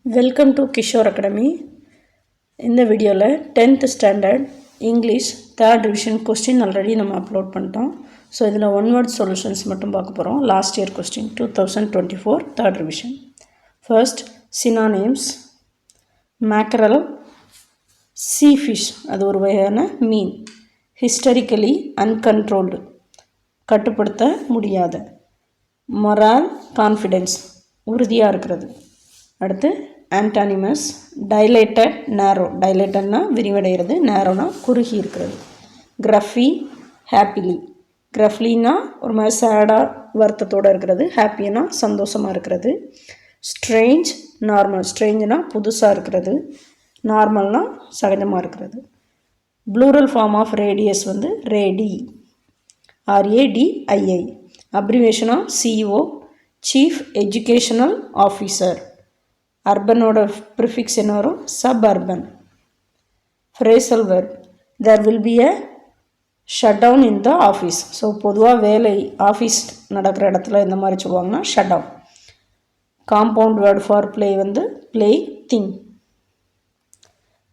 Welcome to Kishore academy. இந்த வீடியோவில் 10th standard English third revision question already நம்ம upload பண்ணிட்டோம். ஸோ இதில் ஒன் வேர்ட் சொல்யூஷன்ஸ் மட்டும் பார்க்க போகிறோம். Last year question 2024 third revision. First synonyms. Mackerel, sea fish, அது ஒரு வகையான மீன். ஹிஸ்டரிக்கலி அன்கண்ட்ரோல்டு, கட்டுப்படுத்த முடியாத. மொரால், கான்ஃபிடென்ஸ், உறுதியாக இருக்கிறது. அடுத்து ஆன்டானிமஸ். டைலேட்டட், நேரோ. டைலேட்டட்னா விரிவடைகிறது, நேரோனா குறுகி இருக்கிறது. கிரஃபி, ஹாப்பிலி. கிரஃப்லினா ஒரு மாதிரி சேடாக வருத்தத்தோடு இருக்கிறது, ஹாப்பினா சந்தோஷமாக இருக்கிறது. Strange, normal. ஸ்ட்ரேஞ்சுனா புதுசாக இருக்கிறது, நார்மல்னால் சகஜமாக இருக்கிறது. ப்ளூரல் ஃபார்ம் ஆஃப் ரேடியஸ் வந்து ரேடி, RADII. அப்ரிவேஷனா சிஓ, சீஃப் எஜுகேஷனல் ஆஃபீஸர். அர்பனோட ப்ரிஃபிக்ஸ் என்ன வரும்? Suburban. Phrasal verb. There will be a shut down in the office. So பொதுவாக வேலை ஆஃபீஸ் நடக்கிற இடத்துல இந்த மாதிரி சொல்லுவாங்கன்னா shut down. Compound word for play வந்து play thing.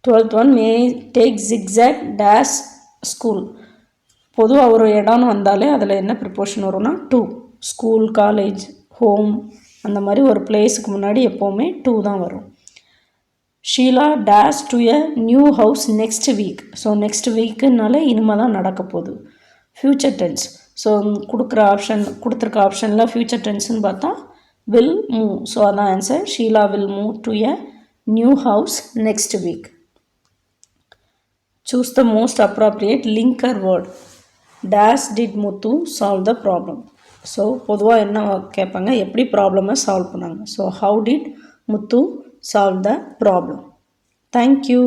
12th one, may take zigzag dash school. பொதுவாக ஒரு இடம்னு வந்தாலே அதில் என்ன ப்ரிப்போஷன் வரும்னா டு. ஸ்கூல், காலேஜ், ஹோம், அந்த மாதிரி ஒரு பிளேஸுக்கு முன்னாடி எப்போவுமே டூ தான் வரும். Sheela dash to a new house next week. So next வீக்குனால இனிமே தான் நடக்க போகுது. Future tense. ஸோ கொடுத்துருக்க ஆப்ஷனில் ஃப்யூச்சர் டென்ஸ்னு பார்த்தா வில் மூவ். ஸோ அதான் answer. Sheila will move to a new house next week. Choose the most appropriate linker word. Dash did Muthu solve the problem. So பொதுவாக என்ன கேட்பாங்க, எப்படி ப்ராப்ளமை சால்வ் பண்ணாங்க. So how did Muthu solve the problem. Thank you.